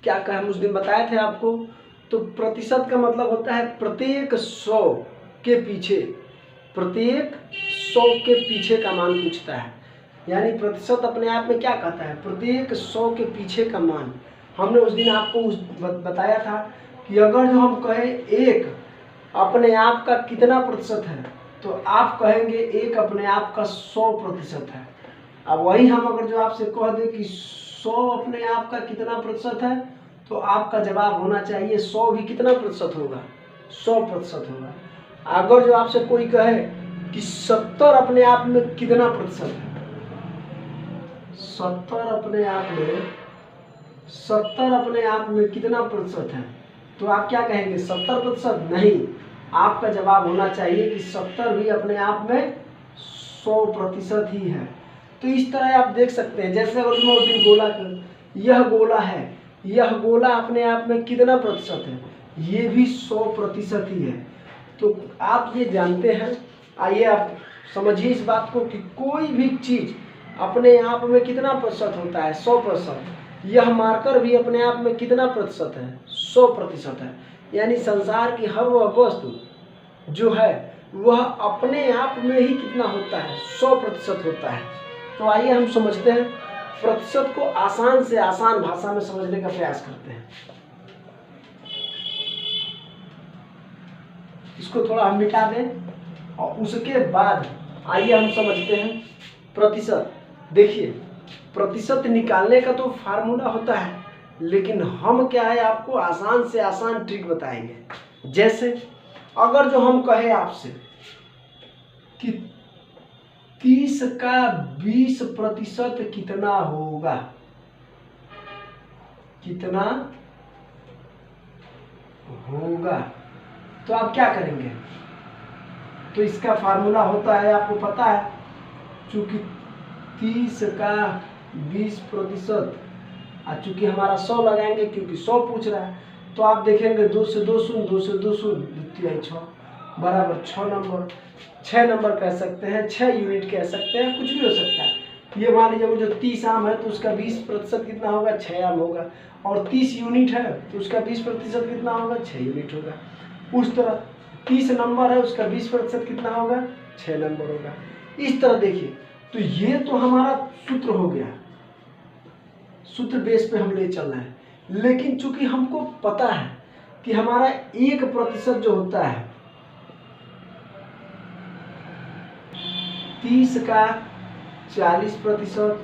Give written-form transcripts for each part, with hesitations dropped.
क्या कहा हम उस दिन बताए थे आपको। तो प्रतिशत का मतलब होता है प्रत्येक 100 के पीछे, प्रत्येक 100 के पीछे का मान पूछता है। यानी प्रतिशत अपने आप में क्या कहता है, प्रत्येक 100 के पीछे का मान। हमने उस दिन आपको बताया था कि अगर जो हम कहें एक अपने आप का कितना प्रतिशत है, तो आप कहेंगे एक अपने आप का 100% है। अब वही हम अगर जो आपसे कह दें कि 100 अपने आप का कितना प्रतिशत है, तो आपका जवाब होना चाहिए 100 भी कितना प्रतिशत होगा, 100% होगा। अगर जो आपसे कोई कहे कि 70 अपने आप में कितना प्रतिशत है, 70 अपने आप में कितना प्रतिशत है, तो आप क्या कहेंगे, 70%? नहीं, आपका जवाब होना चाहिए कि 70 भी अपने आप में 100% ही है। तो इस तरह आप देख सकते हैं, जैसे अगर मैं उस दिन गोला यह गोला है, यह गोला अपने आप में कितना प्रतिशत है, ये भी 100% ही है। तो आप ये जानते हैं, आइए आप समझिए इस बात को कि कोई भी चीज अपने आप में कितना प्रतिशत होता है, 100%। यह मार्कर भी अपने आप में कितना प्रतिशत है, 100% है। यानी संसार की हर वह वस्तु जो है वह अपने आप में ही कितना होता है, 100% होता है। तो आइए हम समझते हैं, प्रतिशत को आसान से आसान भाषा में समझने का प्रयास करते हैं। इसको थोड़ा हम मिटा दें और उसके बाद आइए हम समझते हैं प्रतिशत। देखिए, प्रतिशत निकालने का तो फार्मूला होता है, लेकिन हम क्या है आपको आसान से आसान ट्रिक बताएंगे। जैसे अगर जो हम कहे आपसे कि 30 का 20% कितना होगा, कितना होगा, तो आप क्या करेंगे। तो इसका फार्मूला होता है, आपको पता है, चूंकि 30 का 20%, चूंकि हमारा 100 लगाएंगे क्योंकि 100 पूछ रहा है, तो आप देखेंगे 2 से 2 शून्य, 2 से 2 शून्य, 2 6 बराबर 6 नंबर। 6 नंबर कह सकते हैं, 6 यूनिट कह सकते हैं, कुछ भी हो सकता है। ये मान लीजिए वो जो 30 आम है तो उसका 20% कितना होगा, 6 आम होगा। और 30 यूनिट है तो उसका 20% कितना होगा, 6 यूनिट होगा। उस तरह 30 नंबर है, उसका 20% कितना होगा, 6 नंबर होगा। इस तरह देखिए, तो ये तो हमारा सूत्र हो गया, सूत्र बेस पे हम ले चल रहे हैं। लेकिन चूंकि हमको पता है कि हमारा 1% जो होता है, 30 का 40%,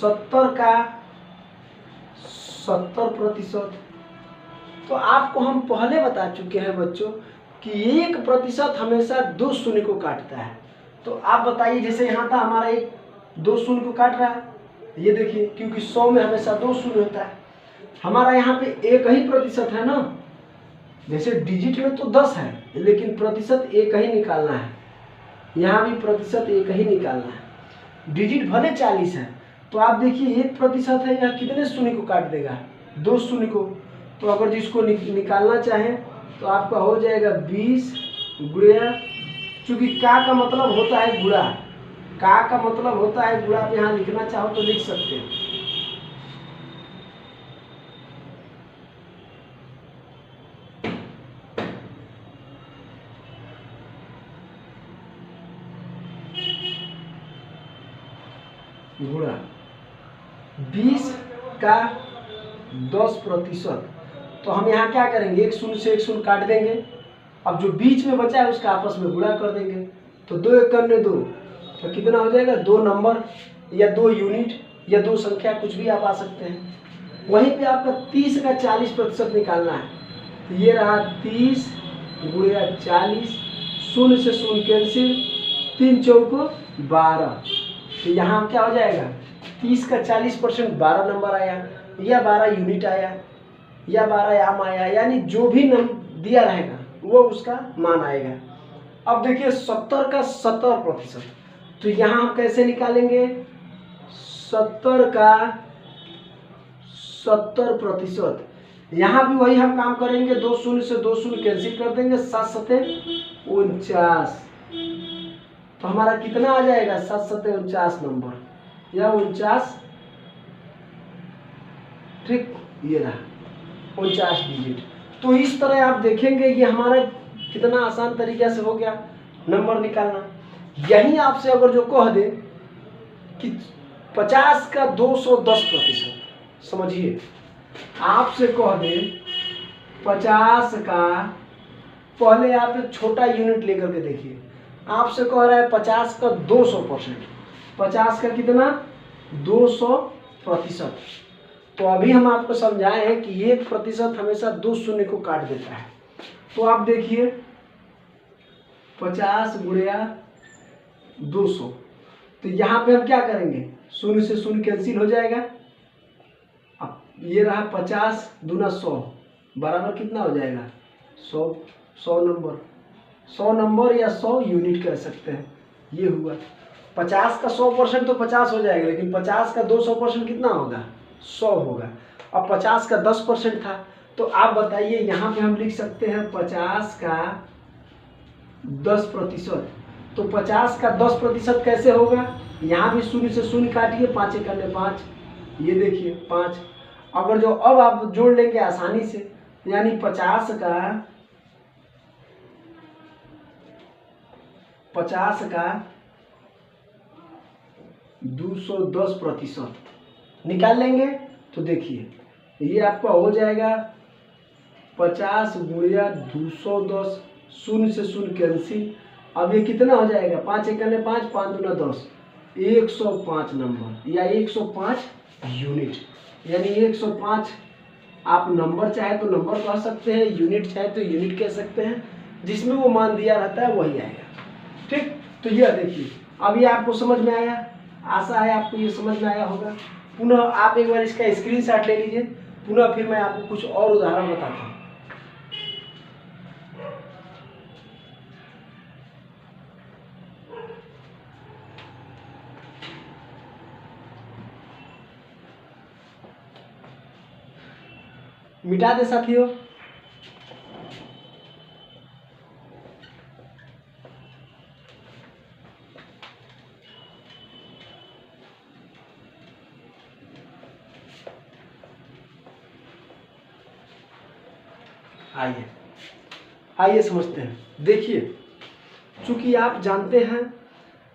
70 का 70%, तो आपको हम पहले बता चुके हैं बच्चों कि 1% हमेशा 2 शून्य को काटता है। तो आप बताइए, जैसे यहाँ था हमारा 1 2 शून्य को काट रहा है, ये देखिए, क्योंकि 100 में हमेशा 2 शून्य होता है। हमारा यहाँ पे 1 ही प्रतिशत है ना, जैसे डिजिट में तो 10 है, लेकिन प्रतिशत 1 ही निकालना है। यहाँ भी प्रतिशत 1 ही निकालना है। डिजिट भले 40 है, तो आप देखिए 1% है, यह कितने शून्य को काट देगा, 2 शून्य को। तो अगर जिसको निकालना चाहें तो आपका हो जाएगा 20 गुणा, चूंकि का मतलब होता है गुणा, का मतलब होता है गुणा। आप यहाँ लिखना चाहो तो लिख सकते हैं। गुणा 20 का 10%। तो हम यहाँ क्या करेंगे, 1 शून्य से 1 शून्य काट देंगे। अब जो बीच में बचा है उसका आपस में गुणा कर देंगे। तो 2 1 करने 2, तो कितना हो जाएगा, 2 नंबर या 2 यूनिट या 2 संख्या, कुछ भी आप आ सकते हैं। वहीं पे आपका 30 का 40% निकालना है। तो ये रहा 30 गुणा 40, शून्य से शून्य कैंसिल, 3 चौको 12। तो यहाँ क्या हो जाएगा, 30 का 40% 12 नंबर आया, या 12 यूनिट आया, या 12 आम आया, यानी जो भी दिया रहेगा वो उसका मान आएगा। अब देखिए 70 का 70%, तो यहाँ हम कैसे निकालेंगे, 70 का 70%। यहाँ भी वही हम काम करेंगे, 2 शून्य से 2 शून्य कैंसिल कर देंगे, 7 सते 49। तो हमारा कितना आ जाएगा, 7 सते 49 नंबर, या 49 ठीक, ये रहा 49 डिजिट। तो इस तरह आप देखेंगे ये हमारा कितना आसान तरीके से हो गया नंबर निकालना। यही आपसे अगर जो कह दे कि 50 का 210%, समझिए आपसे कह दे 50 का, पहले आप एक छोटा यूनिट लेकर के देखिए, आपसे कह रहा है 50 का 200%, 50 का कितना 200%। तो अभी हम आपको समझाए हैं कि 1% हमेशा 2 शून्य को काट देता है। तो आप देखिए 50 गुणिया 200, तो यहाँ पे हम क्या करेंगे, शून्य से शून्य कैंसिल हो जाएगा। अब ये रहा 50 दूना 100 बराबर कितना हो जाएगा 100 नंबर, 100 नंबर या 100 यूनिट कह सकते हैं। ये हुआ 50 का 100% तो 50 हो जाएगा, लेकिन 50 का 200% कितना होगा 100 होगा। अब 50 का 10% था, तो आप बताइए यहाँ पे हम लिख सकते हैं 50 का 10%। तो 50 का 10% कैसे होगा, यहाँ भी शून्य से शून्य काटिए, 5 एक करने 5, ये देखिए 5। अगर जो अब आप जोड़ लेंगे आसानी से, यानी 50 का 210% निकाल लेंगे, तो देखिए ये आपका हो जाएगा 50 गुणिया 210, शून्य से शून्य कैंसिल। अब ये कितना हो जाएगा 5 एक करने 5, 5 दूना 10, 105 नंबर या 105 यूनिट। यानी 105 आप नंबर चाहे तो नंबर कह सकते हैं, यूनिट चाहे तो यूनिट कह सकते हैं, जिसमें वो मान दिया रहता है वही आएगा। ठीक, तो यह देखिए अब ये आपको समझ में आया, आशा है आपको ये समझ में आया होगा। पुनः आप एक बार इसका स्क्रीनशॉट ले लीजिए, पुनः फिर मैं आपको कुछ और उदाहरण बताता हूँ। मिटा दे साथियों। आइए आइए समझते हैं। देखिए चूंकि आप जानते हैं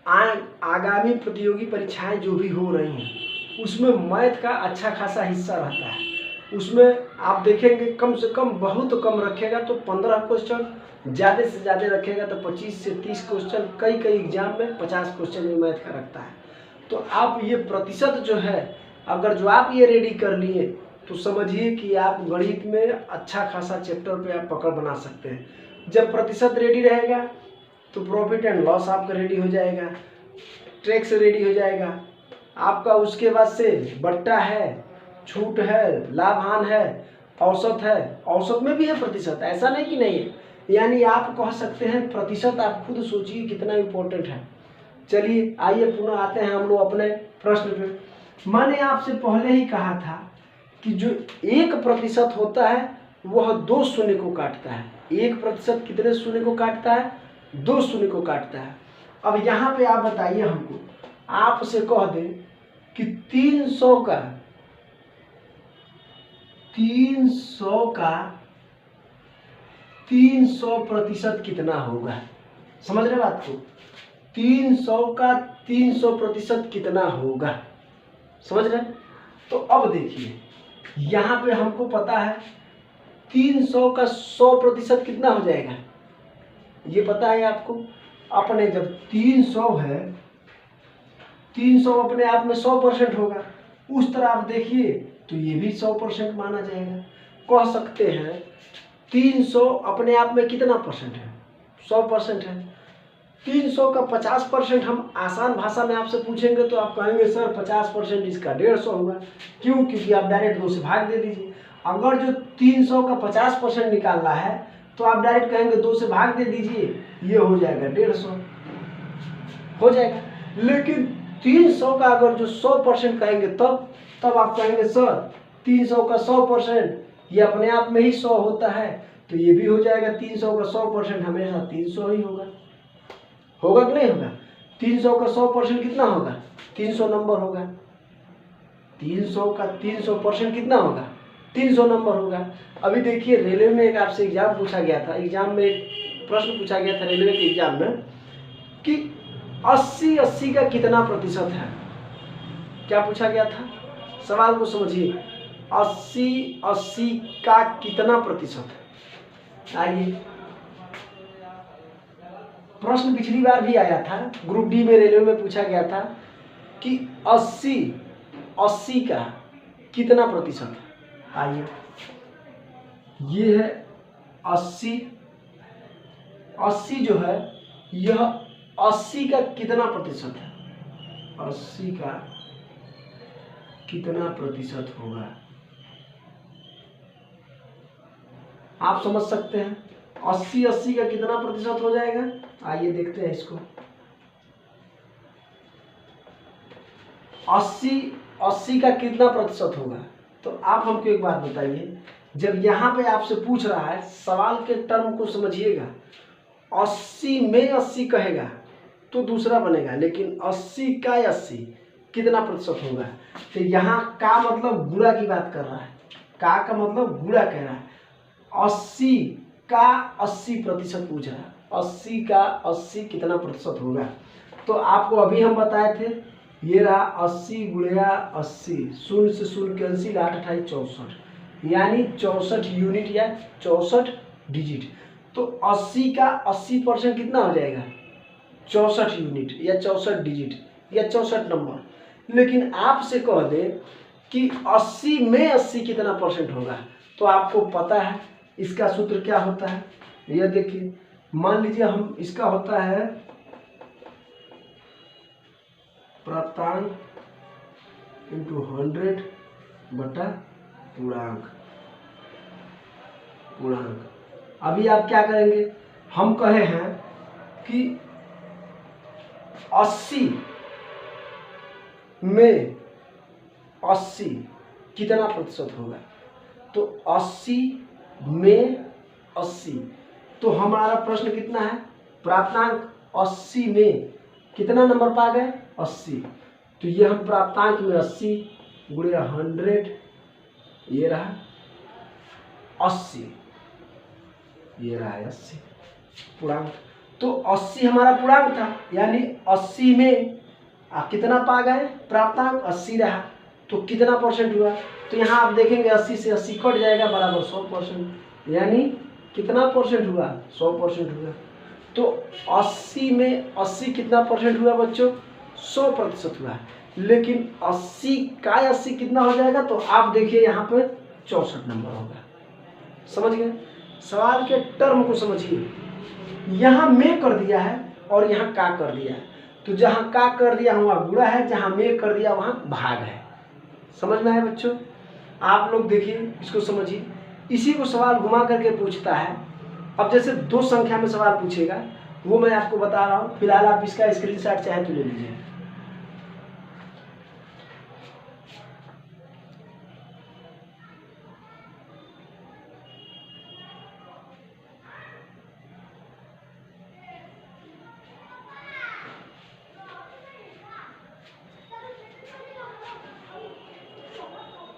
आगामी प्रतियोगी परीक्षाएं जो भी हो रही हैं उसमें मैथ का अच्छा खासा हिस्सा रहता है। उसमें आप देखेंगे कम से कम बहुत कम रखेगा तो 15 क्वेश्चन, ज़्यादा से ज़्यादा रखेगा तो 25 से 30 क्वेश्चन, कई एग्जाम में 50 क्वेश्चन भी मैथ का रखता है। तो आप ये प्रतिशत जो है, अगर जो आप ये रेडी कर लिए तो समझिए कि आप गणित में अच्छा खासा चैप्टर पे आप पकड़ बना सकते हैं। जब प्रतिशत रेडी रहेगा तो प्रॉफिट एंड लॉस आपका रेडी हो जाएगा, टैक्स रेडी हो जाएगा आपका, उसके बाद से बट्टा है, छूट है, लाभ हान है, औसत है, औसत में भी है प्रतिशत, ऐसा नहीं कि नहीं है। यानी आप कह सकते हैं प्रतिशत, आप खुद सोचिए कितना इम्पोर्टेंट है। चलिए आइए पुनः आते हैं हम लोग अपने प्रश्न पे। मैंने आपसे पहले ही कहा था कि जो 1% होता है वह 2 शून्य को काटता है। 1% कितने शून्य को काटता है 2 शून्य को काटता है। अब यहाँ पे आप बताइए हमको, आपसे कह दें कि 300 का 300% कितना होगा, समझ रहे बात को। 300 का 300% कितना होगा, समझ रहे। तो अब देखिए यहाँ पे हमको पता है 300 का 100% कितना हो जाएगा, ये पता है आपको। अपने जब 300 है, 300 अपने आप में 100% होगा, उस तरह आप देखिए तो ये भी 100% माना जाएगा। कह सकते हैं 300 अपने आप में कितना परसेंट है 100% है। 300 का 50% हम आसान भाषा में आपसे पूछेंगे तो आप कहेंगे सर 50% इसका 150 होगा। क्यों, क्योंकि आप डायरेक्ट 2 से भाग दे दीजिए। अगर जो 300 का 50% निकालना है तो आप डायरेक्ट कहेंगे 2 से भाग दे दीजिए, ये हो जाएगा 150 हो जाएगा। लेकिन 300 का अगर जो 100% कहेंगे तब आप कहेंगे सर 300 का 100% ये अपने आप में ही 100 होता है, तो ये भी हो जाएगा 300 का 100% हमेशा 300 ही होगा। होगा कि नहीं होगा। 300 का 100% कितना होगा 300 नंबर होगा, 300 का 300% कितना होगा? 300 नंबर होगा। अभी देखिए रेलवे में एक आपसे एग्जाम पूछा गया था, एग्जाम में एक प्रश्न पूछा गया था रेलवे के एग्जाम में कि 80 का कितना प्रतिशत है। क्या पूछा गया था? सवाल को समझिए, 80 का कितना प्रतिशत है। आइए, प्रश्न पिछली बार भी आया था, ग्रुप डी में रेलवे में पूछा गया था कि 80 का कितना प्रतिशत है। आइए, ये है 80 जो है यह 80 का कितना प्रतिशत है, 80 का कितना प्रतिशत होगा आप समझ सकते हैं। 80 का कितना प्रतिशत हो जाएगा, आइए देखते हैं इसको। 80 का कितना प्रतिशत होगा, तो आप हमको एक बात बताइए, जब यहाँ पे आपसे पूछ रहा है सवाल के टर्म को समझिएगा। 80 में 80 कहेगा तो दूसरा बनेगा, लेकिन 80 का 80 कितना प्रतिशत होगा, तो यहाँ का मतलब गुणा की बात कर रहा है, का मतलब गुणा कह रहा है। 80 का 80% पूछ रहा है, 80 का 80 कितना प्रतिशत होगा। तो आपको अभी हम बताए थे, ये रहा 80 गुणा 80, 0 से 0 कैंसिल, 8 28 64, यानी 64 यूनिट या 64 डिजिट। तो 80 का 80% कितना हो जाएगा, 64 यूनिट या 64 डिजिट या 64 नंबर। लेकिन आपसे कह दे कि 80 में 80 कितना परसेंट होगा, तो आपको पता है इसका सूत्र क्या होता है। यह देखिए, मान लीजिए हम इसका होता है प्राप्तांक इंटू 100 बटा पूर्णांक। अभी आप क्या करेंगे, हम कहे हैं कि 80 में 80 कितना प्रतिशत होगा, तो 80 में 80, तो हमारा प्रश्न कितना है, प्राप्तांक 80 में कितना नंबर पा गए, 80। तो ये हम प्राप्तांक में 80 गुणा 100, ये रहा 80, ये रहा 80 पूर्णांक। तो 80 हमारा पूर्णांक था, यानी 80 में कितना पा गए, प्राप्तांक 80 रहा, तो कितना परसेंट हुआ। तो यहाँ आप देखेंगे 80 से 80 कट जाएगा, बराबर 100%, यानी कितना परसेंट हुआ, 100% हुआ। तो 80 में 80 कितना परसेंट हुआ बच्चों, 100% हुआ। लेकिन 80 का 80 कितना हो जाएगा, तो आप देखिए यहाँ पे 64 नंबर होगा। समझ गए, सवाल के टर्म को समझिए। यहाँ में कर दिया है और यहाँ का कर दिया है, तो जहाँ का कर दिया वहाँ गुणा है, जहाँ में कर दिया वहाँ भाग है। समझ में आया बच्चों, आप लोग देखिए इसको समझिए। इसी को सवाल घुमा करके पूछता है। अब जैसे 2 संख्या में सवाल पूछेगा, वो मैं आपको बता रहा हूँ, फिलहाल आप इसका स्क्रीनशॉट चाहे तो ले लीजिए।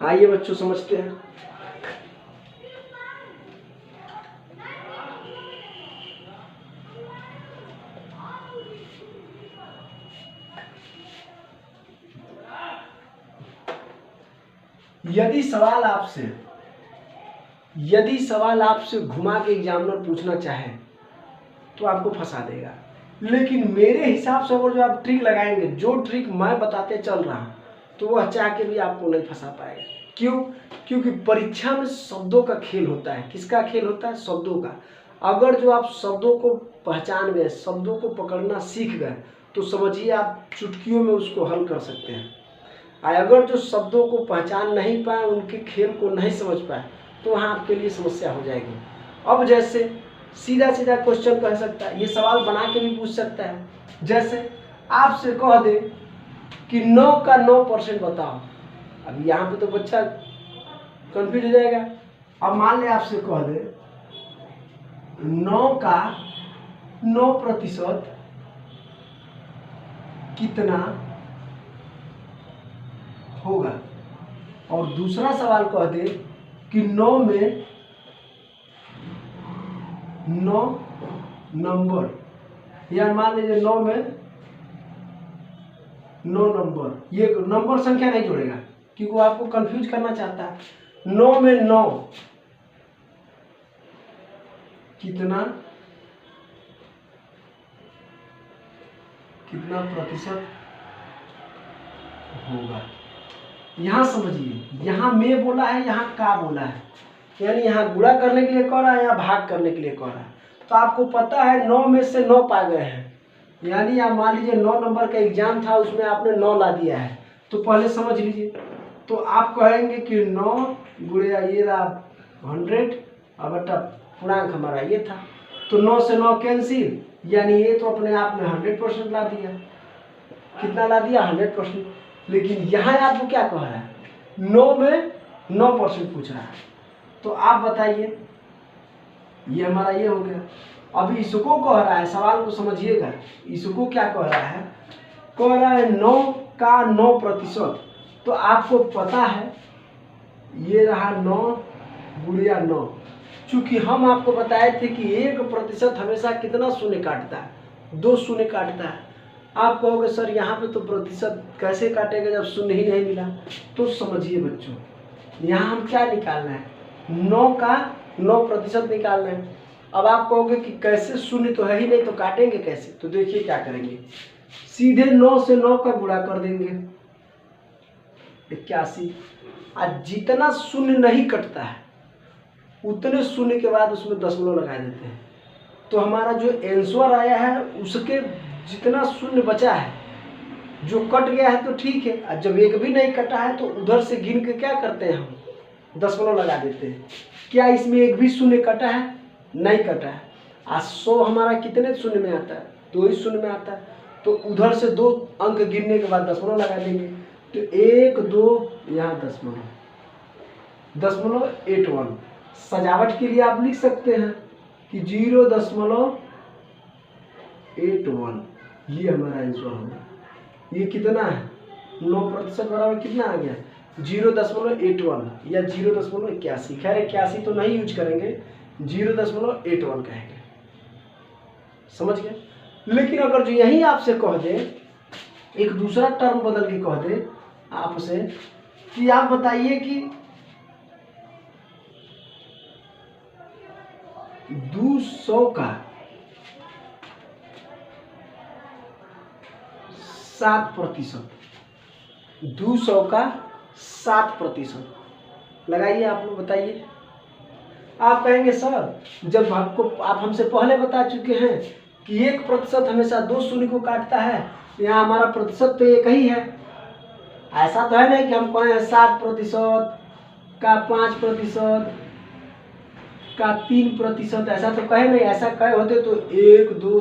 आइए बच्चों समझते हैं। यदि सवाल आपसे घुमा के एग्जामिनर पूछना चाहे तो आपको फंसा देगा। लेकिन मेरे हिसाब से अगर जो आप ट्रिक लगाएंगे, जो ट्रिक मैं बताते चल रहा हूँ, तो वह चाह के भी आपको नहीं फंसा पाएगा। क्यों? क्योंकि परीक्षा में शब्दों का खेल होता है। किसका खेल होता है? शब्दों का। अगर जो आप शब्दों को पहचान गए, शब्दों को पकड़ना सीख गए, तो समझिए आप चुटकियों में उसको हल कर सकते हैं। अगर जो शब्दों को पहचान नहीं पाए, उनके खेल को नहीं समझ पाए, तो वहाँ आपके लिए समस्या हो जाएगी। अब जैसे सीधा सीधा क्वेश्चन कह सकता है, ये सवाल बना के भी पूछ सकता है। जैसे आपसे कह दे कि 9 का 9% बताओ। अब यहाँ पे तो बच्चा कंफ्यूज हो जाएगा। अब मान ले आपसे कह दे 9 का 9% कितना होगा, और दूसरा सवाल कह दे कि 9 में 9 नंबर, या मान लीजिए 9 में 9 नंबर, ये नंबर संख्या नहीं जोड़ेगा क्योंकि वो आपको कंफ्यूज करना चाहता है। 9 में 9 कितना प्रतिशत होगा। यहां समझिए, यहां में बोला है, यहां का बोला है, यानी यहाँ गुणा करने के लिए कह रहा है, यहाँ भाग करने के लिए कह रहा है। तो आपको पता है 9 में से 9 पा गए हैं, यानी आप मान लीजिए 9 नंबर का एग्जाम था, उसमें आपने 9 ला दिया है। तो पहले समझ लीजिए, तो आप कहेंगे कि 9 गुणा ये रहा 100 और बटा पूर्णांक हमारा ये था, तो 9 से 9 कैंसिल, यानी ये तो अपने आप में 100% ला दिया। कितना ला दिया? 100%। लेकिन यहाँ आपको क्या कह रहा है? 9 में 9% पूछ रहा है। तो आप बताइए, ये हमारा ये हो गया। अभी इसको कह रहा है, सवाल को समझिएगा, इसको क्या कह रहा है? कह रहा है 9 का 9%। तो आपको पता है ये रहा 9 गुणिया 9। चूंकि हम आपको बताए थे कि 1% हमेशा कितना शून्य काटता है? 2 शून्य काटता है। आप कहोगे सर यहाँ पे तो प्रतिशत कैसे काटेगा जब शून्य ही नहीं मिला? तो समझिए बच्चों, यहाँ हम क्या निकालना है? 9 का 9% निकालना है। अब आप कहोगे कि कैसे, शून्य तो है ही नहीं, तो काटेंगे कैसे? तो देखिए क्या करेंगे, सीधे 9 से 9 का गुणा कर देंगे 81। आज जितना शून्य नहीं कटता है उतने शून्य के बाद उसमें दशमलव लगा देते हैं। तो हमारा जो आंसर आया है उसके जितना शून्य बचा है, जो कट गया है तो ठीक है, और जब एक भी नहीं कटा है तो उधर से गिन के क्या करते हैं, हम दशमलव लगा देते हैं। क्या इसमें एक भी शून्य कटा है? नहीं कटा है। आज 100 हमारा कितने शून्य में आता है? 2 ही शून्य में आता है। तो उधर से 2 अंक गिनने के बाद दशमलव लगा देंगे। तो 1 2 यहाँ दशमलव 81। सजावट के लिए आप लिख सकते हैं कि 0.81, ये हमारा आंसर होगा। ये कितना है? 9% बराबर कितना आ गया? 0.81 या 0.81। खैर 81 तो नहीं यूज करेंगे, 0.81 कहेंगे। समझ गए? लेकिन अगर जो यही आपसे कह दे, एक दूसरा टर्म बदल के कह दे आपसे कि आप बताइए कि 200 का 7%, 200 का 7% लगाइए। आप लोग बताइए। आप कहेंगे सर, जब आप हमसे पहले बता चुके हैं कि 1% हमेशा 2 शून्य को काटता है, यहाँ हमारा प्रतिशत तो एक ही है। ऐसा तो है नहीं कि हम कहें 7% का 5% का 3%, ऐसा तो कहे नहीं। ऐसा कहे होते तो 1 2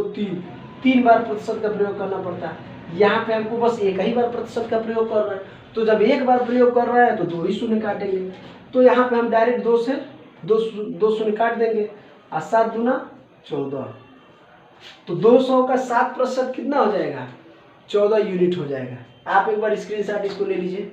3 बार प्रतिशत का प्रयोग करना पड़ता है। यहाँ पे हमको बस एक ही बार प्रतिशत का प्रयोग कर रहे हैं, तो जब एक बार प्रयोग कर रहे हैं तो 2 ही शून्य काटेंगे। तो यहाँ पे हम डायरेक्ट 2 से 2 शून्य काट देंगे, और 7 दूना 14। तो 200 का 7% कितना हो जाएगा? 14 यूनिट हो जाएगा। आप एक बार स्क्रीनशॉट इसको ले लीजिए।